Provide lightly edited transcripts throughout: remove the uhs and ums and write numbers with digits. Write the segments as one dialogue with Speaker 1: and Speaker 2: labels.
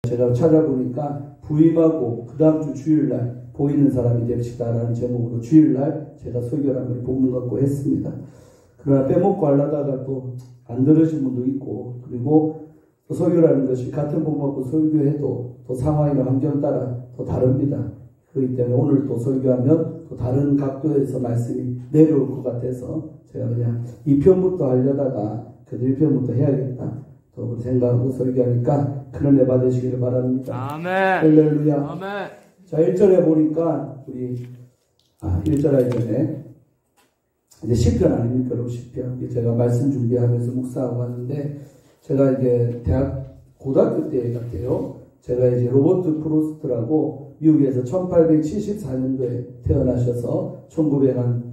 Speaker 1: 제가 찾아보니까 부임하고 그 다음 주 주일날 보이는 사람이 됩시다라는 제목으로 주일날 제가 설교를 한번 복음 갖고 했습니다. 그러나 빼먹고 하려다가 또 안 들으신 분도 있고, 그리고 또 설교라는 것이 같은 복음 갖고 설교해도 또 상황이나 환경 따라 또 다릅니다. 그렇기 때문에 오늘 또 설교하면 또 다른 각도에서 말씀이 내려올 것 같아서 제가 그냥 2편부터 하려다가 그 1편부터 해야겠다 또 생각하고 설교하니까 큰 은혜 받으시기를 바랍니다.
Speaker 2: 아멘.
Speaker 1: 할렐루야.
Speaker 2: 아멘.
Speaker 1: 자, 1절에 보니까 우리 1절 하기 전에 이제 10편 아닙니까? 10편. 제가 말씀 준비하면서 묵상하고 왔는데 제가 이게 고등학교 때 같아요. 제가 이제 로버트 프로스트라고 미국에서 1874년도에 태어나셔서 1900한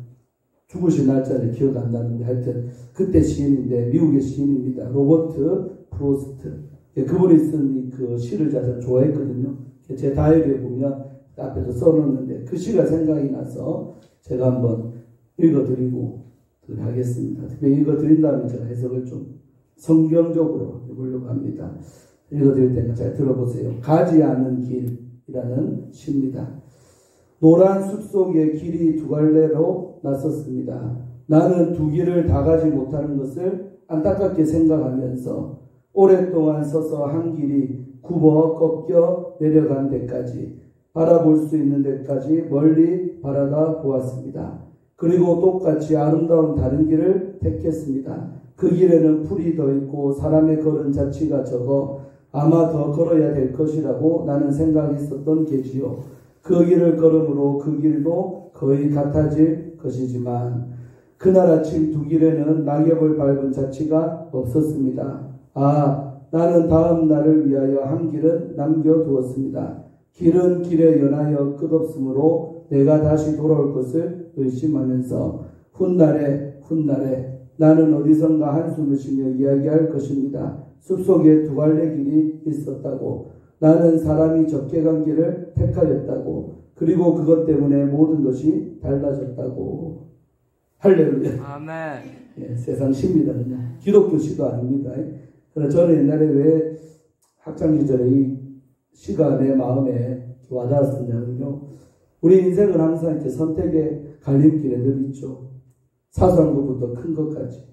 Speaker 1: 죽으신 날짜를 기억 안 나는데 하여튼 그때 시인인데 미국의 시인입니다. 로버트 프로스트. 그분이 쓴 그 시를 제가 좋아했거든요. 제 다이어리에 보면 앞에도 써놓는데 그 시가 생각이 나서 제가 한번 읽어드리고 하겠습니다. 특별히 읽어드린 다음에 제가 해석을 좀 성경적으로 해보려고 합니다. 읽어드릴 테니까 잘 들어보세요. 가지 않은 길이라는 시입니다. 노란 숲속에 길이 두 갈래로 났었습니다. 나는 두 길을 다 가지 못하는 것을 안타깝게 생각하면서 오랫동안 서서 한 길이 굽어 꺾여 내려간 데까지 바라볼 수 있는 데까지 멀리 바라다 보았습니다. 그리고 똑같이 아름다운 다른 길을 택했습니다. 그 길에는 풀이 더 있고 사람의 걸음 자치가 적어 아마 더 걸어야 될 것이라고 나는 생각했었던 게지요. 그 길을 걸음으로 그 길도 거의 같아질 것이지만 그날 아침 두 길에는 낙엽을 밟은 자치가 없었습니다. 나는 다음 날을 위하여 한 길은 남겨두었습니다. 길은 길에 연하여 끝없으므로 내가 다시 돌아올 것을 의심하면서 훗날에 나는 어디선가 한숨을 쉬며 이야기할 것입니다. 숲속에 두 갈래 길이 있었다고, 나는 사람이 적게 간 길을 택하였다고, 그리고 그것 때문에 모든 것이 달라졌다고. 할렐루야.
Speaker 2: 아멘.
Speaker 1: 예, 세상 시입니다. 그냥 기독교 시도 아닙니다. 그래서 저는 옛날에 왜 학창시절에 이 시가 내 마음에 와닿았었냐면요, 우리 인생은 항상 이렇게 선택의 갈림길에 늘 있죠. 사소한 것부터 큰 것까지.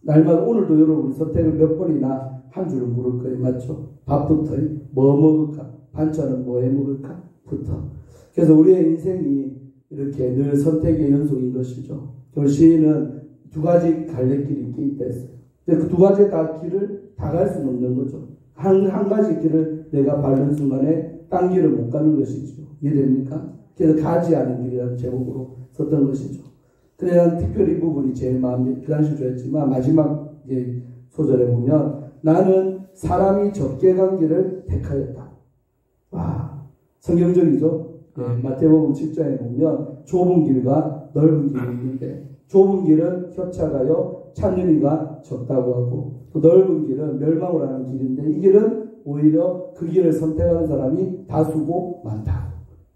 Speaker 1: 날마다 오늘도 여러분 선택을 몇 번이나 한 줄을 물을 거예요. 맞죠? 밥부터 뭐 먹을까? 반찬은 뭐 해 먹을까? 부터. 그래서 우리의 인생이 이렇게 늘 선택의 연속인 것이죠. 결시는 두 가지 갈래길이 있다 했어요. 그 두 가지 다 길을 다 갈 수는 없는 거죠. 한 가지 길을 내가 밟는 순간에 딴 길을 못 가는 것이죠. 이해됩니까? 그래서 가지 않은 길이라는 제목으로 썼던 것이죠. 그래야 특별히 이 부분이 제일 마음에 그 당시 좋았지만 마지막 소절에 보면 나는 사람이 적게 간 길을 택하였다. 와, 성경적이죠? 네, 마태복음 7장에 보면 좁은 길과 넓은 길이 있는데 좁은 길은 협착하여 찾는 이가 적다고 하고 또 넓은 길은 멸망을 하는 길인데 이 길은 오히려 그 길을 선택하는 사람이 다수고 많다.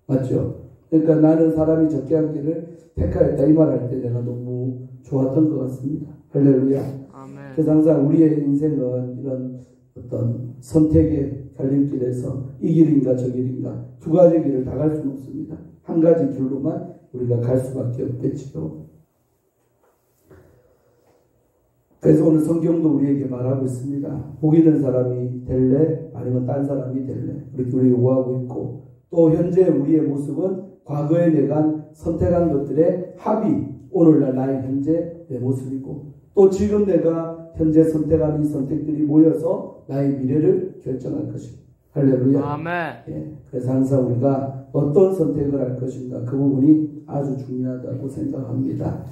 Speaker 1: 맞죠? 그러니까 나는 사람이 적게 한 길을 택하였다 이 말할 때 내가 너무 좋았던 것 같습니다. 할렐루야.
Speaker 2: 아멘.
Speaker 1: 그래서 항상 우리의 인생은 이런 어떤 선택의 갈림길에서 이 길인가 저 길인가 두 가지 길을 다 갈 수는 없습니다. 한 가지 길로만 우리가 갈 수밖에 없겠지요. 그래서 오늘 성경도 우리에게 말하고 있습니다. 복 있는 사람이 될래 아니면 딴 사람이 될래 그렇게 우리 요구하고 있고 또 현재 우리의 모습은 과거에 내가 선택한 것들의 합이 오늘날 나의 현재 내 모습이고 또 지금 내가 현재 선택한 이 선택들이 모여서 나의 미래를 결정할 것입니다. 할렐루야.
Speaker 2: 아멘.
Speaker 1: 예, 그래서 항상 우리가 어떤 선택을 할 것인가 그 부분이 아주 중요하다고 생각합니다.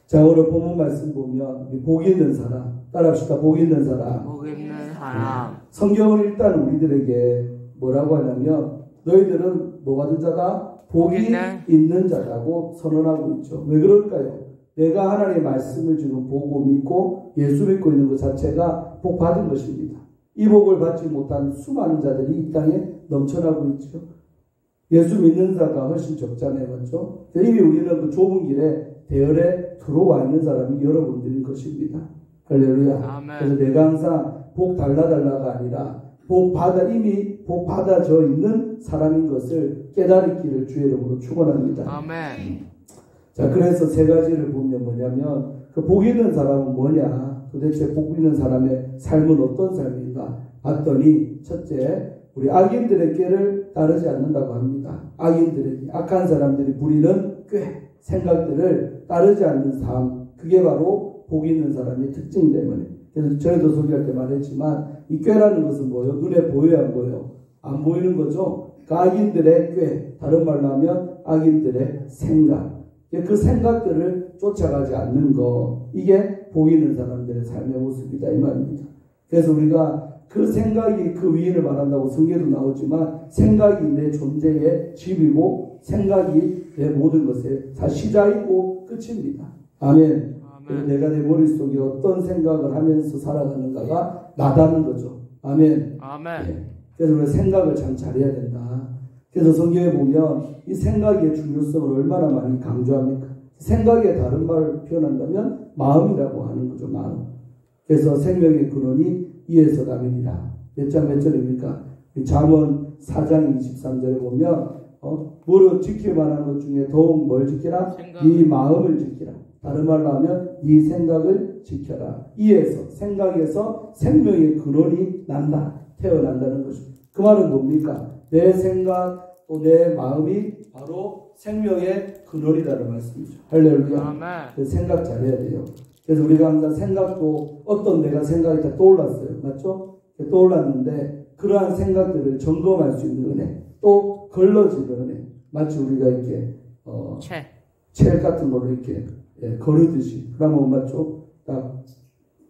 Speaker 1: 자, 오늘 본문 말씀 보면 복 있는 사람 따라합시다. 복 있는 사람.
Speaker 2: 복 있는 사람.
Speaker 1: 성경은 일단 우리들에게 뭐라고 하냐면 너희들은 뭐 받은 자다? 복이 있는 자라고 선언하고 있죠. 왜 그럴까요? 내가 하나님의 말씀을 지금 보고 믿고 예수 믿고 있는 것 자체가 복 받은 것입니다. 이 복을 받지 못한 수많은 자들이 이 땅에 넘쳐나고 있죠. 예수 믿는 자가 훨씬 적잖아요. 맞죠? 이미 우리는 그 좁은 길에 대열에 들어와 있는 사람이 여러분들인 것입니다. 할렐루야.
Speaker 2: 아멘.
Speaker 1: 그래서 내가 항상 복 달라가 아니라 이미 복 받아져 있는 사람인 것을 깨달기를 주의 이름으로 축원합니다.
Speaker 2: 아멘.
Speaker 1: 자, 그래서 세 가지를 보면 뭐냐면 그 복 있는 사람은 뭐냐? 도대체 복 있는 사람의 삶은 어떤 삶인가? 봤더니 첫째, 우리 악인들의 꾀를 따르지 않는다고 합니다. 악인들에게 악한 사람들이 부리는 꾀, 생각들을 따르지 않는 삶, 그게 바로 복 있는 사람의 특징 때문에. 그래서 저희도 소개할 때 말했지만 이 꾀라는 것은 뭐예요? 눈에 보여야 안 보여요? 안 보이는 거죠. 그 악인들의 꾀, 다른 말로 하면 악인들의 생각, 그 생각들을 쫓아가지 않는 거, 이게 복 있는 사람들의 삶의 모습이다 이 말입니다. 그래서 우리가 그 생각이 그 위인을 말한다고 성경에도 나오지만 생각이 내 존재의 집이고 생각이 내 모든 것의 다 시작이고 끝입니다. 아멘. 그래서 내가 내 머릿속에 어떤 생각을 하면서 살아가는가가 나다는 거죠. 아멘.
Speaker 2: 아멘.
Speaker 1: 네. 그래서 우리가 생각을 참 잘해야 된다. 그래서 성경에 보면 이 생각의 중요성을 얼마나 많이 강조합니까? 생각의 다른 말을 표현한다면 마음이라고 하는 거죠. 마음. 그래서 생명의 근원이 이에서 나면이라. 몇 절입니까? 잠언 4장 23절에 보면 무릇 지킬 만한 것 중에 더욱 뭘 지키라? 이 마음을 지키라. 다른 말로 하면 이 생각을 지켜라. 이에서, 생각에서 생명의 근원이 난다. 태어난다는 것입니다. 그 말은 뭡니까? 내 생각 또 내 마음이 바로 생명의 근원이라는 말씀이죠. 할렐루야. 생각 잘해야 돼요. 그래서 우리가 항상 생각도 어떤 내가 생각이 다 떠올랐어요. 맞죠? 떠올랐는데 그러한 생각들을 점검할 수 있는 은혜, 또 걸러지는 은혜. 마치 우리가 이렇게 책 같은 걸로 이렇게 거르듯이, 그러면 맞죠? 딱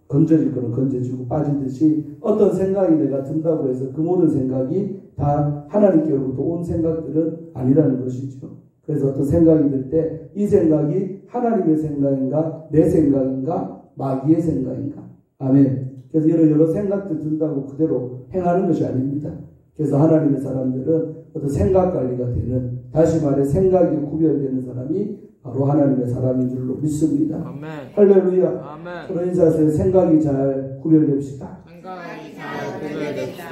Speaker 1: 건져질 거는 건져지고 빠지듯이 어떤 생각이 내가 든다고 해서 그 모든 생각이 다 하나님께로부터 온 생각들은 아니라는 것이죠. 그래서 어떤 생각이 들 때 이 생각이 하나님의 생각인가 내 생각인가 마귀의 생각인가. 아멘. 그래서 여러 생각들 든다고 그대로 행하는 것이 아닙니다. 그래서 하나님의 사람들은 어떤 생각 관리가 되는, 다시 말해 생각이 구별되는 사람이 바로 하나님의 사람인 줄로 믿습니다.
Speaker 2: 아멘.
Speaker 1: 할렐루야.
Speaker 2: 아멘.
Speaker 1: 그런 인사에서 생각이 잘 구별됩시다.
Speaker 2: 생각이 잘 구별됩시다.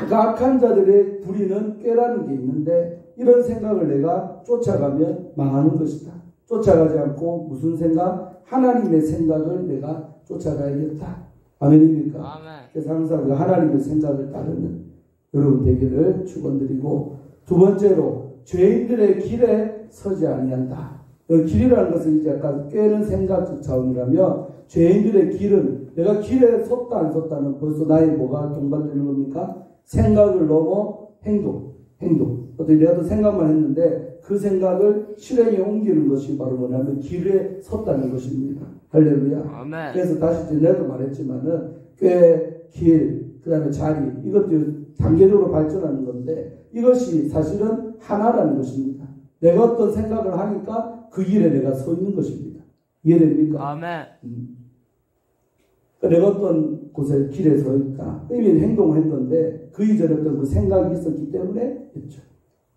Speaker 1: 그러니까 악한 자들의 부리는 꾀라는 게 있는데 이런 생각을 내가 쫓아가면 망하는 것이다. 쫓아가지 않고 무슨 생각? 하나님의 생각을 내가 쫓아가야겠다. 아멘입니까?
Speaker 2: 아멘.
Speaker 1: 그래서 항상 우리가 하나님의 생각을 따르는 여러분 되기를 축원드리고, 두 번째로 죄인들의 길에 서지 아니한다. 길이라는 것은 이제 아까 꾀는 생각 차원이라면 죄인들의 길은 내가 길에 섰다 안 섰다는 벌써 나의 뭐가 동반되는 겁니까? 생각을 넘어 행동. 어떤 내가 또 생각만 했는데 그 생각을 실행에 옮기는 것이 바로 뭐냐면 길에 섰다는 것입니다. 할렐루야.
Speaker 2: 아멘.
Speaker 1: 그래서 다시 내가 말했지만은 꾀, 길, 그 다음에 자리, 이것도 단계적으로 발전하는 건데 이것이 사실은 하나라는 것입니다. 내가 어떤 생각을 하니까 그 길에 내가 서 있는 것입니다. 이해됩니까?
Speaker 2: 아멘.
Speaker 1: 내가 어떤 곳에 길에 서 있다. 이미 행동을 했는데 그 이전에 어떤 그 생각이 있었기 때문에 했죠.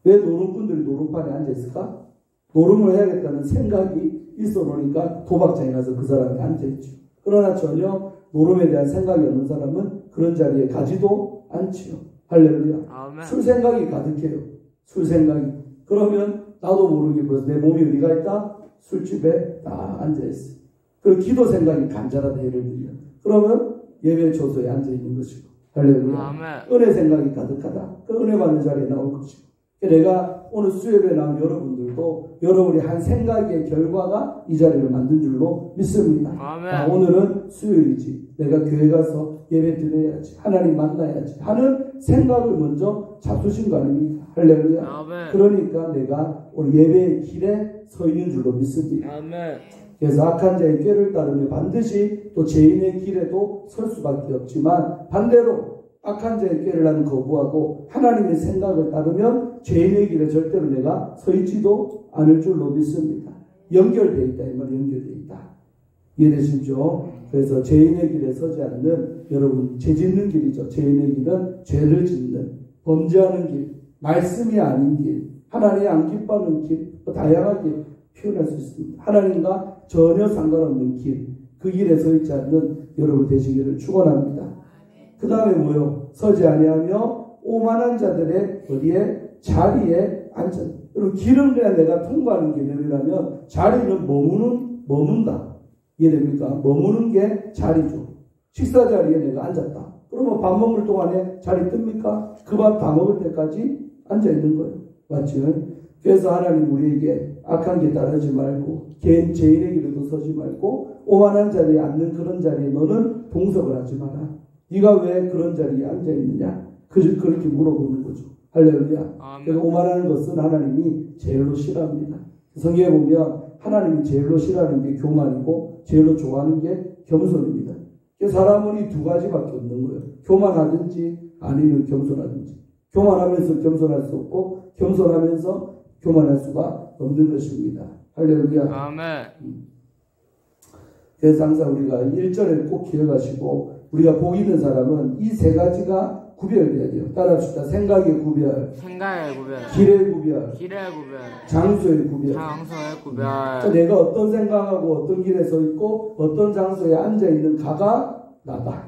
Speaker 1: 왜 노름꾼들이 노름판에 앉아있을까? 노름을 해야겠다는 생각이 있어 놓으니까 도박장에 가서 그 사람이 앉아있죠. 그러나 전혀 노름에 대한 생각이 없는 사람은 그런 자리에 가지도 않지요. 할렐루야.
Speaker 2: 아멘.
Speaker 1: 술 생각이 가득해요. 술 생각이. 그러면 나도 모르게 벌써 내 몸이 어디가 있다? 술집에 딱 앉아있어. 그리고 기도 생각이 간절하다 예를 들면. 그러면 예배 초소에 앉아있는 것이고. 할렐루야.
Speaker 2: 아멘.
Speaker 1: 은혜 생각이 가득하다. 그 은혜 받는 자리에 나올 것이고. 내가 오늘 수요일에 나온 여러분들도 여러분이 한 생각의 결과가 이 자리를 만든 줄로 믿습니다.
Speaker 2: 아멘.
Speaker 1: 오늘은 수요일이지. 내가 교회 가서 예배 드려야지. 하나님 만나야지. 하는 생각을 먼저 잡수신 거 아닙니까? 할렐루야.
Speaker 2: 아멘.
Speaker 1: 그러니까 내가 오늘 예배의 길에 서 있는 줄로 믿습니다.
Speaker 2: 아멘.
Speaker 1: 그래서 악한 자의 꾀를 따르면 반드시 또 죄인의 길에도 설 수밖에 없지만 반대로 악한 자의 꾀를 나는 거부하고 하나님의 생각을 따르면 죄인의 길에 절대로 내가 서 있지도 않을 줄로 믿습니다. 연결되어 있다. 이 말 연결되어 있다. 이해되시죠? 그래서 죄인의 길에 서지 않는 여러분 죄 짓는 길이죠. 죄인의 길은 죄를 짓는 범죄하는 길, 말씀이 아닌 길, 하나님이 안 기뻐하는 길, 다양하게 표현할 수 있습니다. 하나님과 전혀 상관없는 길, 그 길에 서 있지 않는 여러분 되시기를 축원합니다. 그 다음에 뭐요? 서지 아니하며 오만한 자들의 어디에? 자리에 앉아. 여러분, 길은 그냥 내가 통과하는 개념이라면 자리는 머문다. 이해됩니까? 머무는 게 자리죠. 식사 자리에 내가 앉았다. 그러면 밥 먹을 동안에 자리 뜹니까? 그 밥 다 먹을 때까지 앉아 있는 거예요. 맞죠? 그래서 하나님 우리에게 악한 게 따르지 말고 개인 죄인의 길에도 서지 말고 오만한 자리에 앉는 그런 자리에 너는 동석을 하지 마라. 네가 왜 그런 자리에 앉아 있느냐? 그렇게 물어보는 거죠. 할렐루야. 그래서 오만하는 것은 하나님이 제일로 싫어합니다. 성경에 보면 하나님이 제일로 싫어하는 게 교만이고 제일로 좋아하는 게 겸손입니다. 사람은 이 두 가지밖에 없는 거예요. 교만하든지 아니면 겸손하든지. 교만하면서 겸손할 수 없고 겸손하면서 교만할 수가 없는 것입니다. 할렐루야.
Speaker 2: 아멘.
Speaker 1: 그래서 항상 우리가 1절을 꼭 기억하시고 우리가 복 있는 사람은 이 세 가지가 구별돼야 돼요. 따라합시다. 생각의 구별, 길의 구별, 장소의 구별. 그러니까 내가 어떤 생각하고 어떤 길에 서 있고 어떤 장소에 앉아 있는 가가 나다.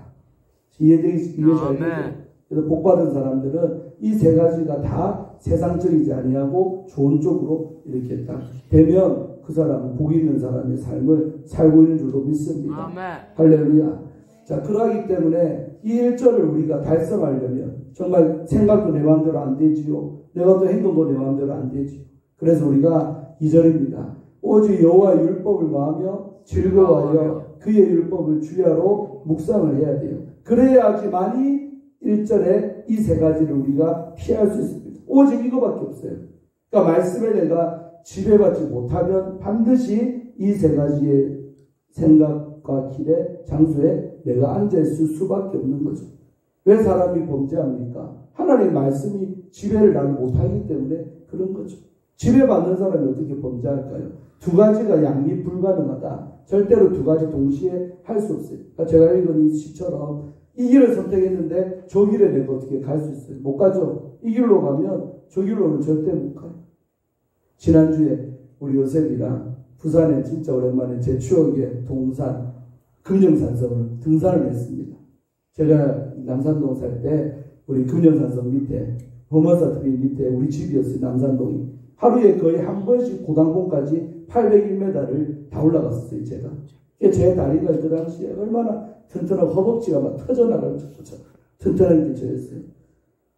Speaker 1: 이해 잘 돼요. 그래서 복 받은 사람들은 이 세 가지가 다 세상적이지 아니하고 좋은 쪽으로 이렇게 딱 되면 그 사람은 복 있는 사람의 삶을 살고 있는 줄로 믿습니다.
Speaker 2: 아멘.
Speaker 1: 할렐루야. 자, 그러하기 때문에 이 1절을 우리가 달성하려면 정말 생각도 내 마음대로 안 되지요. 내가 또 행동도 내 마음대로 안 되지요. 그래서 우리가 2절입니다. 오직 여호와의 율법을 마하며 즐거워하여 그의 율법을 주야로 묵상을 해야 돼요. 그래야지만이 1절에 이 세 가지를 우리가 피할 수 있습니다. 오직 이거밖에 없어요. 그러니까 말씀에 내가 지배받지 못하면 반드시 이 세 가지의 생각과 길에 장소에 내가 앉아있을 수밖에 없는 거죠. 왜 사람이 범죄합니까? 하나님의 말씀이 지배를 나는 못하기 때문에 그런 거죠. 지배받는 사람이 어떻게 범죄할까요? 두 가지가 양립 불가능하다. 절대로 두 가지 동시에 할 수 없어요. 그러니까 제가 읽은 이 시처럼 이 길을 선택했는데 저 길에 내가 어떻게 갈 수 있어요? 못 가죠. 이 길로 가면 저 길로는 절대 못 가요. 지난주에 우리 요셉이랑 부산에 진짜 오랜만에 제 추억의 동산 금정산성을 등산을 했습니다. 제가 남산동 살 때 우리 금정산성 밑에 범어사트리 밑에 우리 집이었어요. 남산동이. 하루에 거의 한 번씩 고당봉까지 801m를 다 올라갔었어요. 제가. 제 다리가 그 당시에 얼마나 튼튼하고 허벅지가 막 터져나가는 것처럼 튼튼한 게 저였어요.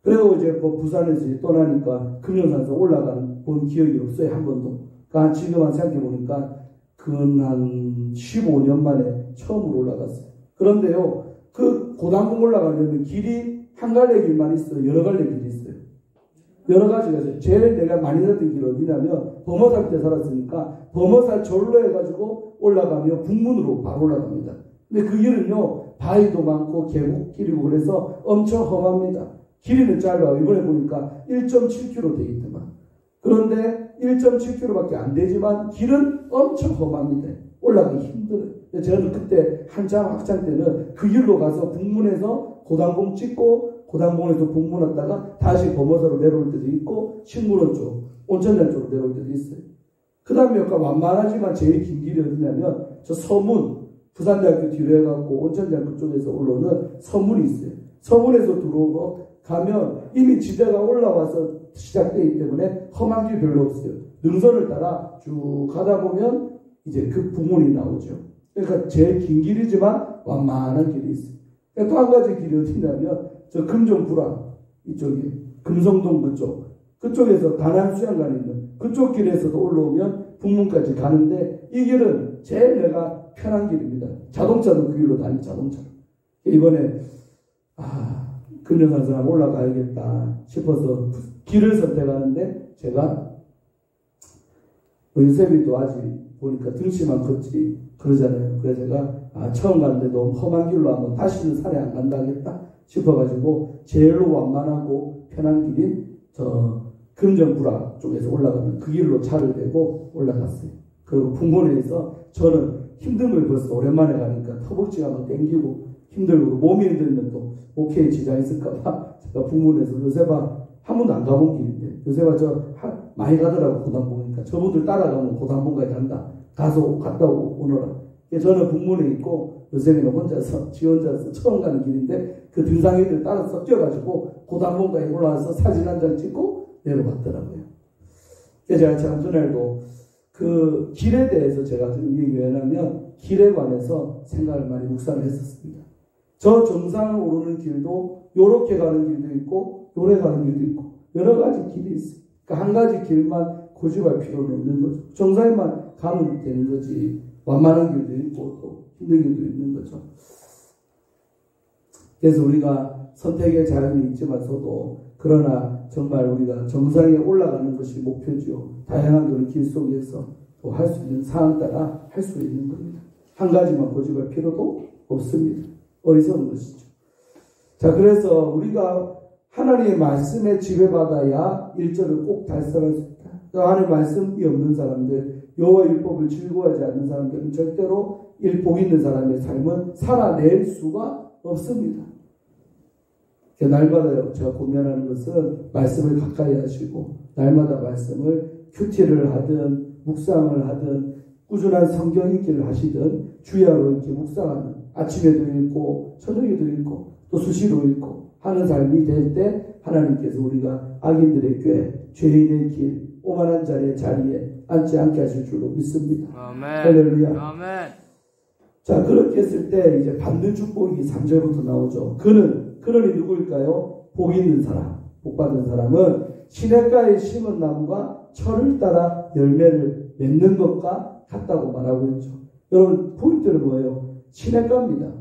Speaker 1: 그리고 이제 부산에서 떠나니까 금정산성 올라가는 본 기억이 없어요. 한 번도. 그러니까 지금 생각해보니까 그건 한 15년 만에 처음으로 올라갔어요. 그런데요, 그 고당봉 올라가려면 길이 한 갈래 길만 있어요. 여러 갈래 길이 있어요. 여러 가지가 있어요. 제일 내가 많이 갔던 길이 어디냐면 범어살 때 살았으니까 범어살 절로 해가지고 올라가면 북문으로 바로 올라갑니다. 근데 그 길은요, 바위도 많고 계곡길이고 그래서 엄청 험합니다. 길이는 짧아요. 이번에 보니까 1.7km 돼 있더만. 그런데 1.7km밖에 안 되지만 길은 엄청 험합니다. 올라가기 힘들어요. 저는 그때 한참 학창 때는 그 길로 가서 북문에서 고당봉 찍고 고당봉에서 북문 왔다가 다시 범어사로 내려올 때도 있고 식물원 쪽, 온천장 쪽으로 내려올 때도 있어요. 그 다음에 약간 완만하지만 제일 긴 길이 어디냐면 저 서문, 부산대학교 뒤로 해갖고 온천장 그쪽에서 올라오는 서문이 있어요. 서문에서 들어오고 가면 이미 지대가 올라와서 시작되기 때문에 험한 길 별로 없어요. 능선을 따라 쭉 가다 보면 이제 그 북문이 나오죠. 그러니까 제일 긴 길이지만 완만한 길이 있어요. 또 한 가지 길이 어디냐면 저 금정부라 이쪽에 금성동 그쪽에서 단안수양관 있는 그쪽 길에서도 올라오면 북문까지 가는데 이 길은 제일 내가 편한 길입니다. 자동차도 그 길로 다니 자동차. 이번에 금정산성 올라가야겠다 싶어서 길을 선택하는데 제가 요셉이도 아직 보니까 등치만 컸지 그러잖아요. 그래서 제가 처음 갔는데 너무 험한 길로 한번 다시는 산에 안 간다겠다 싶어가지고 제일로 완만하고 편한 길인 저 금정부라 쪽에서 올라가는 그 길로 차를 대고 올라갔어요. 그리고 풍문에서 저는 힘든 걸 벌써 오랜만에 가니까 허벅지가 막 땡기고 힘들고 몸이 힘들면 또 오케이 지장 있을까봐 제가 풍문에서 요새봐 한 번도 안 가본 길인데 요새봐 많이 가더라고 고당봉이니까 저분들 따라가면 고당봉까지 간다. 갔다 오고 오너라. 저는 북문에 있고 요새는 혼자서 지 혼자서 처음 가는 길인데 그 등산객들 따라서 뛰어가지고 고단봉가에 올라와서 사진 한 장 찍고 내려갔더라고요. 제가 참 그날도 그 길에 대해서 제가 좀 왜냐면 길에 관해서 생각을 많이 묵상을 했었습니다. 저 정상을 오르는 길도 요렇게 가는 길도 있고 요래 가는 길도 있고 여러 가지 길이 있어요. 그러니까 한 가지 길만 고집할 필요는 없는 거죠. 정상에만 가면 되는 거지. 완만한 길도 있고 또 힘든 길도 있는 거죠. 그래서 우리가 선택의 자유는 있지만서도 그러나 정말 우리가 정상에 올라가는 것이 목표죠. 다양한 그런 길 속에서 또 할 수 있는 상황 따라 할 수 있는 겁니다. 한 가지만 고집할 필요도 없습니다. 어리석은 것이죠. 자, 그래서 우리가 하나님의 말씀에 지배받아야 1절을 꼭 달성할 수 있다. 하나님의 말씀이 없는 사람들, 여호와 율법을 즐거워하지 않는 사람들은 절대로 복 있는 사람의 삶은 살아낼 수가 없습니다. 날마다 제가 고민하는 것은 말씀을 가까이 하시고 날마다 말씀을 큐티를 하든 묵상을 하든 꾸준한 성경 읽기를 하시든 주야로 이렇게 묵상하는 아침에도 읽고 저녁에도 읽고 또 수시로 읽고 하는 삶이 될 때 하나님께서 우리가 악인들의 꾀, 죄인의 길, 오만한 자리에 앉지 않게 하실 줄로 믿습니다.
Speaker 2: 아멘.
Speaker 1: 할렐루야.
Speaker 2: 아멘.
Speaker 1: 자, 그렇게 했을 때 이제 받는 축복이 3절부터 나오죠. 그런이 누구일까요? 복 있는 사람, 복 받은 사람은 시냇가에 심은 나무가 철을 따라 열매를 맺는 것과 같다고 말하고 있죠. 여러분 포인트는 뭐예요? 시냇가입니다.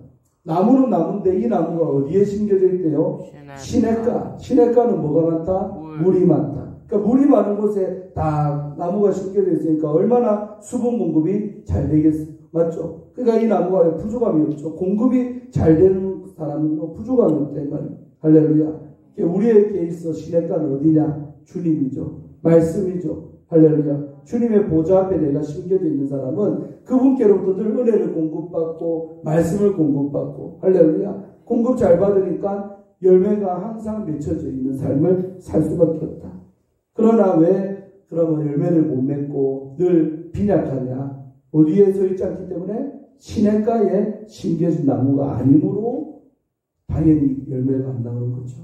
Speaker 1: 나무는 나무인데 이 나무가 어디에 심겨져 있대요? 시냇가. 시냇가는 뭐가 많다? 물이 많다. 그러니까 물이 많은 곳에 딱 나무가 심겨져 있으니까 얼마나 수분 공급이 잘 되겠어요. 맞죠? 그러니까 이 나무가 부족함이 없죠. 공급이 잘 되는 사람은 부족함이 없다 이 말이에요. 할렐루야. 우리에게 있어 시냇가는 어디냐? 주님이죠. 말씀이죠. 할렐루야. 주님의 보좌 앞에 내가 심겨져 있는 사람은 그분께로부터 늘 은혜를 공급받고 말씀을 공급받고 할렐루야. 공급 잘 받으니까 열매가 항상 맺혀져 있는 삶을 살 수밖에 없다. 그러나 왜 그러면 열매를 못 맺고 늘 빈약하냐? 어디에 서 있지 않기 때문에 시냇가에 심겨진 나무가 아니므로 당연히 열매가 안 나오는 거죠.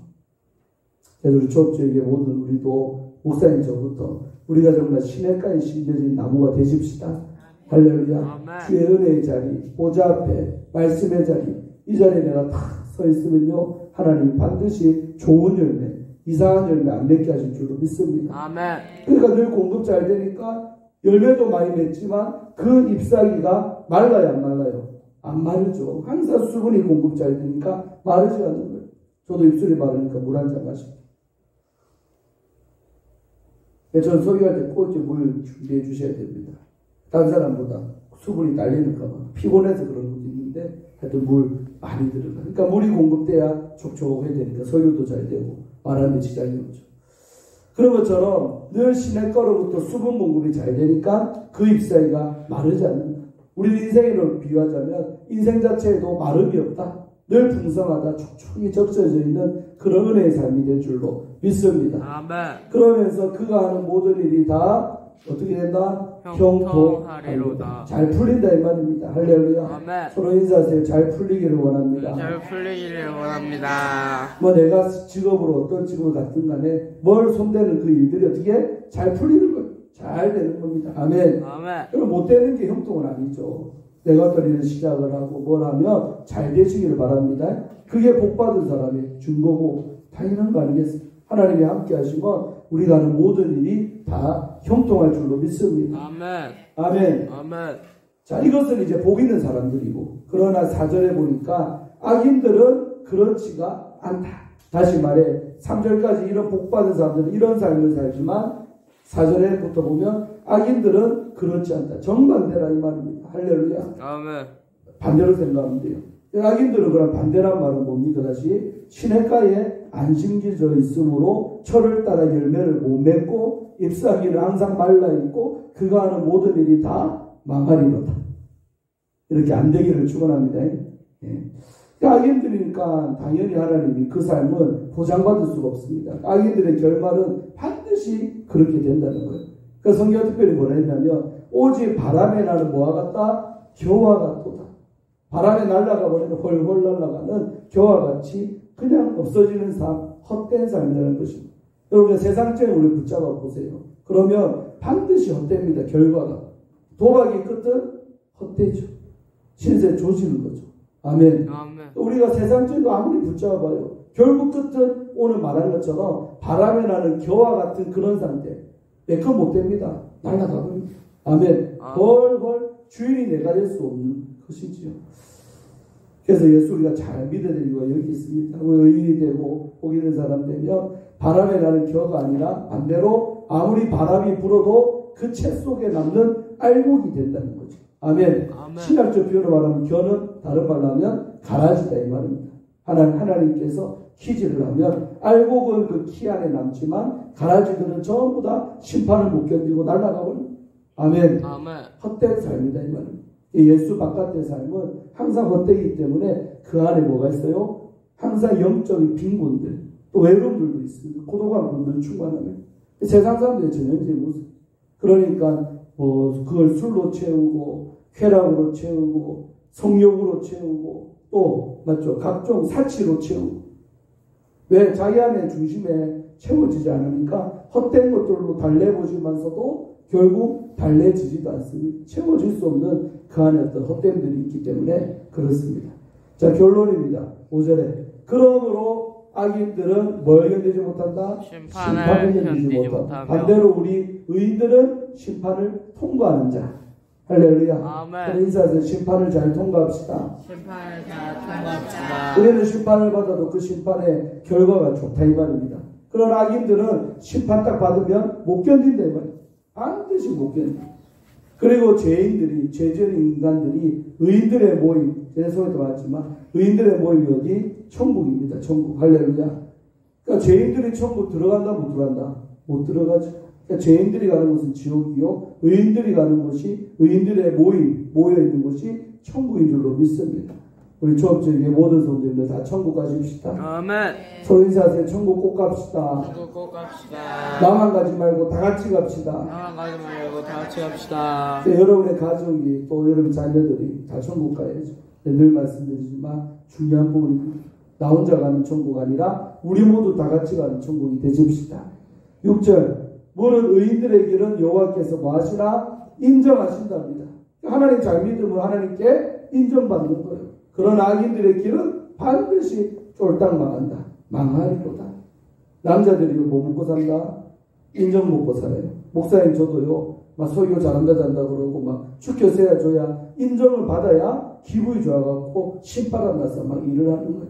Speaker 1: 그래서 우리 조업주에게 모든 우리도 목사님 저부터 우리가 정말 시냇가에 심겨진 나무가 되십시다. 할렐루야. 주의 은혜의 자리, 보좌 앞에 말씀의 자리, 이 자리에 내가 탁 서 있으면요 하나님 반드시 좋은 열매, 이상한 열매 안 맺게 하실 줄로 믿습니다.
Speaker 2: 아멘.
Speaker 1: 그러니까 늘 공급 잘 되니까 열매도 많이 맺지만 그 잎사귀가 말라요 안 말라요? 안 마르죠. 항상 수분이 공급 잘 되니까 마르지 않는 거예요. 저도 입술이 마르니까 물 한 잔 마시고. 저는 설교할 때 꼭 물 준비해 주셔야 됩니다. 다른 사람보다 수분이 날리니까 피곤해서 그런 것도 있는데 하여튼 물 많이 들어가. 그러니까 물이 공급돼야 촉촉해야 되니까 설교도 잘 되고 말하는데 지장이 없죠. 그런 것처럼 늘 시냇가로부터 수분 공급이 잘 되니까 그 잎사귀가 마르지 않는다. 우리 인생으로 비유하자면 인생 자체에도 마름이 없다. 늘 풍성하다. 촉촉히 적셔져 있는 그런 은혜의 삶이 될 줄로 믿습니다.
Speaker 2: 아멘.
Speaker 1: 그러면서 그가 하는 모든 일이 다 어떻게 된다?
Speaker 2: 형통하리로다.
Speaker 1: 잘 풀린다 이 말입니다. 할렐루야.
Speaker 2: 아멘.
Speaker 1: 서로 인사하세요. 잘 풀리기를 원합니다.
Speaker 2: 잘 풀리기를 원합니다.
Speaker 1: 뭐 내가 직업으로 어떤 직업을 갖든 간에 뭘 손대는 그 일들이 어떻게 잘 풀리는 거예요. 잘 되는 겁니다. 아멘.
Speaker 2: 아멘.
Speaker 1: 그럼 못 되는 게 형통은 아니죠. 내가 어떤 일을 시작을 하고 뭘 하면 잘 되시기를 바랍니다. 그게 복받은 사람의 증거고 당연한 거 아니겠습니까? 하나님이 함께 하시면 우리가 하는 모든 일이 다 형통할 줄로 믿습니다.
Speaker 2: 아멘.
Speaker 1: 아멘.
Speaker 2: 아멘.
Speaker 1: 자, 이것은 이제 복 있는 사람들이고, 그러나 4절에 보니까 악인들은 그렇지가 않다. 다시 말해 3절까지 이런 복받은 사람들은 이런 삶을 살지만 4절에부터 보면 악인들은 그렇지 않다. 정반대라 이 말입니다. 할렐루야.
Speaker 2: 아멘.
Speaker 1: 반대로 생각하면 돼요. 악인들은 그런 반대란 말은 뭡니까? 다시 시냇가에 안 심겨져 있으므로 철을 따라 열매를 못 맺고 잎사귀는 항상 말라있고 그가 하는 모든 일이 다 망하리로다. 이렇게 안 되기를 축원합니다. 예. 악인들이니까 당연히 하나님이 그 삶은 보장받을 수가 없습니다. 악인들의 결말은 반드시 그렇게 된다는 거예요. 그러니까 성경은 특별히 뭐라 했냐면 오직 바람에 나는 뭐와 같다? 겨와 같도다. 바람에 날아가 버리는 헐헐 날아가는 겨와 같이 그냥 없어지는 삶, 헛된 삶이라는 것입니다. 여러분 세상적인 우리 붙잡아 보세요. 그러면 반드시 헛됩니다. 결과가. 도박의 끝은 헛되죠. 신세 조지는 거죠. 아멘. 우리가 세상적으로 아무리 붙잡아봐요. 결국 끝은 오늘 말한 것처럼 바람에 나는 겨와 같은 그런 상태. 그건 못 됩니다. 날아가 버립니다. 아멘. 헐헐 주인이 내가 될 수 없는 것이지요. 그래서 예수 우리가 잘 믿어야 될 이유가 여기 있습니다. 우리 의인이 되고 복 있는 사람 되면 바람에 나는 겨가 아니라 반대로 아무리 바람이 불어도 그 채 속에 남는 알곡이 된다는 거죠. 아멘. 신학적 표현으로 말하면 겨는 다른 말로 하면 가라지다 이 말입니다. 하나님께서 키질을 하면 알곡은 그 키 안에 남지만 가라지들은 전부 다 심판을 못 견디고 날아가 버립니다. 아멘. 헛된 삶이다 이 말입니다. 예수 바깥의 삶은 항상 헛되기 때문에 그 안에 뭐가 있어요? 항상 영적인 빈곤들, 또 외로움들도 있습니다. 고독한 분들은 충만하면 세상 사람들의 전형적인 모습. 그러니까 그걸 술로 채우고 쾌락으로 채우고 성욕으로 채우고 또 맞죠? 각종 사치로 채우고 왜? 자기 안에 중심에 채워지지 않으니까 헛된 것들로 달래보지만서도 결국 달래지지도 않습니다. 채워질 수 없는 그 안에 어떤 헛됨들이 있기 때문에 그렇습니다. 자, 결론입니다. 5절에 그러므로 악인들은 뭘 견디지 못한다? 심판을 견디지 못한다. 반대로 우리 의인들은 심판을 통과하는 자. 할렐루야. 인사에서 심판을 잘 통과합시다.
Speaker 2: 심판을 잘 통과합시다.
Speaker 1: 우리는 심판을 받아도 그 심판의 결과가 좋다 이 말입니다. 그런 악인들은 심판 딱 받으면 못 견딘다 이 말입니다. 반드시 못 견딘다. 그리고 죄인들이, 죄지은 인간들이 의인들의 모임, 제 소리도 말했지만 의인들의 모임이 어디? 천국입니다. 천국. 할렐루야. 그러니까 죄인들이 천국 들어간다 못 들어간다? 못 들어가죠. 그러니까 죄인들이 가는 곳은 지옥이요. 의인들이 가는 곳이 의인들의 모임, 모여있는 곳이 천국인 줄로 믿습니다. 우리 조합적인 모든 성도님들 다 천국 가십시다.
Speaker 2: 아멘.
Speaker 1: 서로 인사하세요. 천국 꼭 갑시다.
Speaker 2: 천국 꼭 갑시다.
Speaker 1: 나만 가지 말고 다 같이 갑시다.
Speaker 2: 나만 가지 말고 다 같이 갑시다.
Speaker 1: 여러분의 가족이 또 여러분 자녀들이 다 천국 가야죠. 늘 말씀드리지만 중요한 부분입니다. 나 혼자 가는 천국 아니라 우리 모두 다 같이 가는 천국이 되십시다. 6절 모든 의인들의 길은 여호와께서 뭐 하시나? 인정하신답니다. 하나님 잘 믿으면 하나님께 인정받는 거예요. 그런 악인들의 길은 반드시 쫄딱 망한다. 망하리로다. 남자들이 뭐 먹고 산다? 인정 먹고 살아요. 목사님 저도요. 막 설교 잘한다 잔다 그러고 막 축혀 세워줘야 인정을 받아야 기분이 좋아갖고 신바람 나서 막 일을 하는 거예요.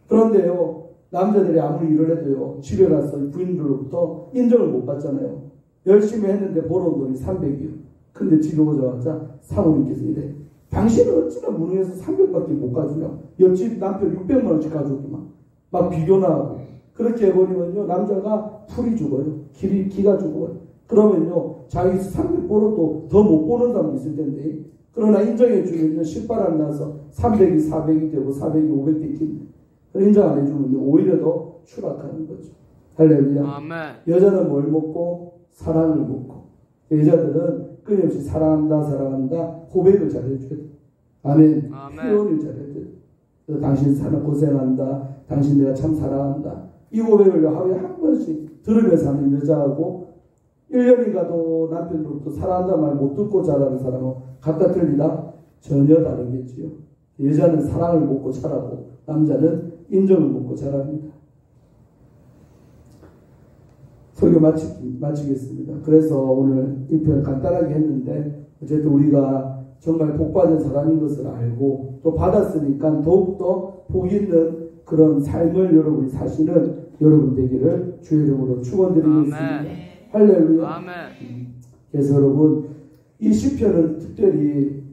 Speaker 1: 그런데요. 남자들이 아무리 일을 해도요. 집에 가서 부인들로부터 인정을 못 받잖아요. 열심히 했는데 벌어온 돈이 300이요. 근데 집에 오자마자 사모님께서 이래. 당신은 어찌나 무능해서 300밖에 못 가주냐. 옆집 남편 600만 원씩 가져오더만. 막 비교나 하고. 그렇게 해버리면요. 남자가 풀이 죽어요. 기가 죽어요. 그러면요. 자기 300 벌어도 더 못 보는 사람이 있을 텐데. 그러나 인정해 주면요. 신바람 나서 300이 400이 되고 400이 500이 되겠네. 인정 안 해주면 오히려 더 추락하는 거죠. 할렐루야.
Speaker 2: 아멘.
Speaker 1: 여자는 뭘 먹고? 사랑을 먹고. 여자들은 끊임없이 사랑한다 고백을 잘 해줘야 돼. 아멘. 표현을 잘 해줘야 돼. 당신 사는 고생한다. 당신 내가 참 사랑한다. 이 고백을 하루에 한 번씩 들으면서 하는 여자하고 1년이 가도 남편으로부터 사랑한다 말 못 듣고 자라는 사람하고 갖다 틀리다? 전혀 다르겠지요. 여자는 사랑을 먹고 자라고 남자는 인정을 먹고 자랍니다. 설교 마치겠습니다. 그래서 오늘 이 편 간단하게 했는데 어쨌든 우리가 정말 복받은 사람인 것을 알고 또 받았으니까 더욱더 복 있는 그런 삶을 여러분이 사시는 여러분 되기를 주의 이름으로 축원드리겠습니다.
Speaker 2: 아멘.
Speaker 1: 할렐루야.
Speaker 2: 아멘.
Speaker 1: 그래서 여러분 이 시편은 특별히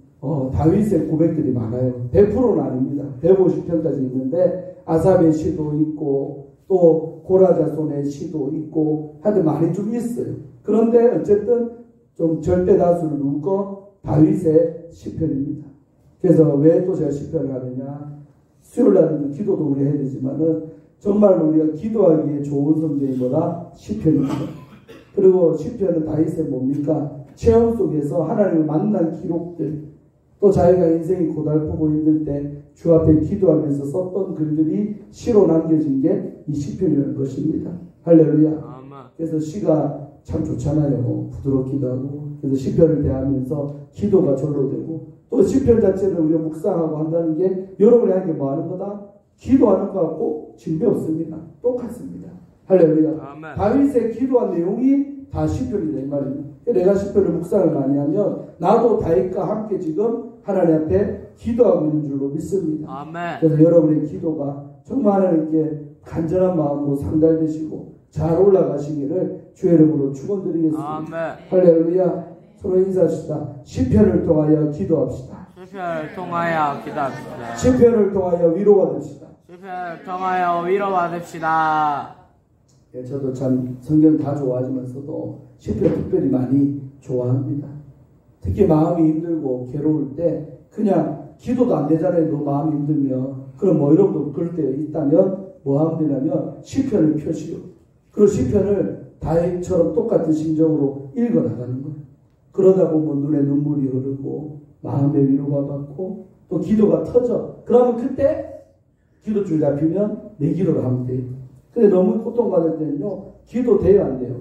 Speaker 1: 다윗의 고백들이 많아요. 100%는 아닙니다. 150편까지 있는데 아삽의 시도 있고 또 고라자손의 시도 있고 하여튼 많이 좀 있어요. 그런데 어쨌든 좀 절대 다수를 누거 다윗의 시편입니다. 그래서 왜 또 제가 시편을 하느냐? 수요일날은 기도도 우리 해야 되지만은 정말 우리가 기도하기에 좋은 성경이 뭐다? 시편입니다. 그리고 시편은 다윗의 뭡니까? 체험 속에서 하나님을 만난 기록들, 또 자기가 인생이 고달프고 힘들 때 주 앞에 기도하면서 썼던 글들이 시로 남겨진 게 이 시편이라는 것입니다. 할렐루야.
Speaker 2: 아멘.
Speaker 1: 그래서 시가 참 좋잖아요. 부드럽기도 하고. 그래서 시편을 대하면서 기도가 절로 되고, 또 시편 자체를 우리가 묵상하고 한다는 게 여러분이 하는 게 뭐 하는 거다? 기도하는 것 같고 진배 없습니다. 똑같습니다. 할렐루야.
Speaker 2: 아멘.
Speaker 1: 다윗의 기도한 내용이 다 시편이다 이 말입니다. 내가 시편을 묵상을 많이 하면 나도 다윗과 함께 지금 하나님 앞에 기도하고 있는 줄로 믿습니다.
Speaker 2: 아멘.
Speaker 1: 그래서 여러분의 기도가 정말 하나님께 간절한 마음으로 상달되시고 잘 올라가시기를 주의 이름으로 축원드리겠습니다.
Speaker 2: 아멘.
Speaker 1: 할렐루야. 서로 인사합시다. 시편을 통하여 기도합시다.
Speaker 2: 시편을 통하여 기도합시다.
Speaker 1: 시편을 통하여 위로가 됩시다.
Speaker 2: 시편을 통하여 위로받읍시다.
Speaker 1: 예, 저도 참 성경 다 좋아하지만서도 시편 특별히 많이 좋아합니다. 특히 마음이 힘들고 괴로울 때 그냥 기도도 안 되잖아요. 너 마음이 힘들면. 그럼 뭐 여러분도 그럴 때 있다면 뭐 하면 되냐면 시편을 펴시오. 그리고 시편을 다윗처럼 똑같은 심정으로 읽어나가는 거예요. 그러다 보면 눈에 눈물이 흐르고 마음의 위로가 받고 또 기도가 터져. 그러면 그때 기도줄 잡히면 내 기도를 하면 돼요. 근데 너무 고통받을 때는요, 기도 돼요, 안 돼요?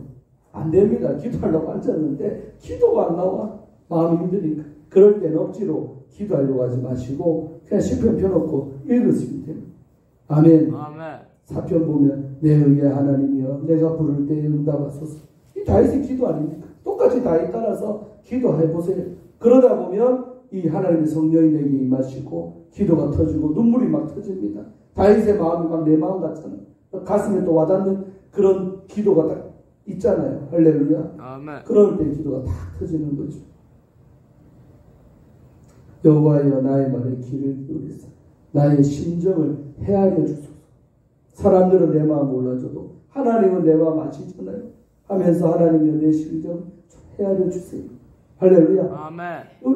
Speaker 1: 안 됩니다. 기도하려고 앉았는데 기도가 안 나와. 마음이 힘드니까. 그럴 때는 억지로 기도하려고 하지 마시고 그냥 시편 펴놓고 읽으시면 돼요. 아멘.
Speaker 2: 아멘.
Speaker 1: 사편 보면 내 의의 하나님이여 내가 부를 때에 응답하소서. 이 다윗의 기도 아닙니까? 똑같이 다윗 따라서 기도해보세요. 그러다 보면 이 하나님의 성령이 내게 임하시고 기도가 터지고 눈물이 막 터집니다. 다윗의 마음이 막 내 마음 같잖아요. 가슴에 또 와닿는 그런 기도가 딱 있잖아요. 할렐루야.
Speaker 2: 아멘.
Speaker 1: 그럴 때 기도가 딱 터지는 거죠. 여호와여 나의 말에 귀를 기울이사 나의 심정을 헤아려 주소서. 사람들은 내 마음 몰라줘도 하나님은 내 마음 아시잖아요. 하면서 하나님이여 내 심정 좀 헤아려 주세요. 할렐루야.
Speaker 2: 아멘.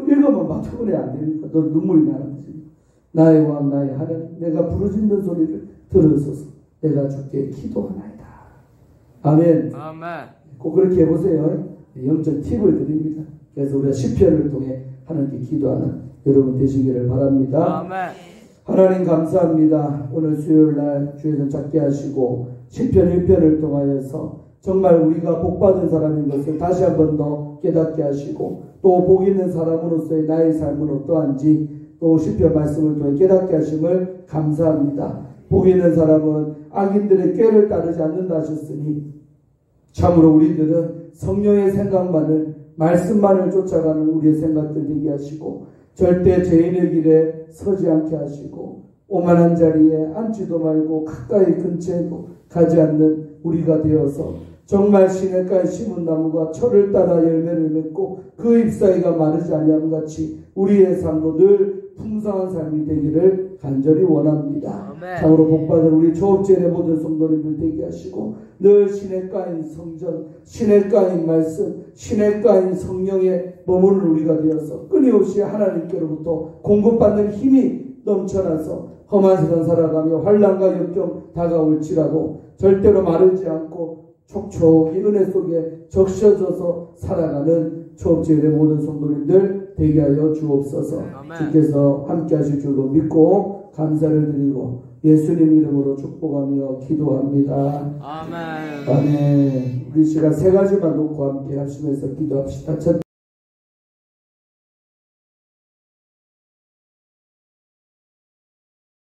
Speaker 1: 읽으면 마트분에 안 됩니까? 너 눈물이 나는 거지. 나의 왕 나의 하나님 내가 부르짖는 소리를 들으소서. 내가 주께 기도하나이다. 아멘.
Speaker 2: 아멘.
Speaker 1: 꼭 그렇게 해보세요. 영적 팁을 드립니다. 그래서 우리가 시편을 통해 하나님께 기도하는 여러분 되시기를 바랍니다.
Speaker 2: 아멘.
Speaker 1: 하나님 감사합니다. 오늘 수요일날 주에서 찾게 하시고 시편 1편을 통하여서 정말 우리가 복받은 사람인 것을 다시 한 번 더 깨닫게 하시고 또 복 있는 사람으로서의 나의 삶은 어떠한지 또 시편 말씀을 통해 깨닫게 하심을 감사합니다. 복 있는 사람은 악인들의 꾀를 따르지 않는다 하셨으니 참으로 우리들은 성령의 생각만을 말씀만을 쫓아가는 우리의 생각들 되게 하시고 절대 죄인의 길에 서지 않게 하시고 오만한 자리에 앉지도 말고 가까이 근처에도 가지 않는 우리가 되어서 정말 시냇가에 심은 나무가 철을 따라 열매를 맺고 그 잎사귀가 마르지 아니함 같이 우리의 삶도 늘 풍성한 삶이 되기를 간절히 원합니다. 참으로 복받은 우리 조업제의 모든 성도님들 되게 하시고 늘 시냇가인 성전, 시냇가인 말씀, 시냇가인 성령에 머무는 우리가 되어서 끊임없이 하나님께로부터 공급받는 힘이 넘쳐나서 험한 세상 살아가며 환난과 역경 다가올지라도 절대로 마르지 않고 촉촉히 은혜 속에 적셔져서 살아가는 초업제의 모든 성도님들 되게 하여 주옵소서. 주께서 함께 하실 줄로 믿고 감사를 드리고 예수님 이름으로 축복하며 기도합니다.
Speaker 2: 아멘.
Speaker 1: 아멘. 우리 시간 세 가지만 놓고 함께 하시면서 기도합시다. 첫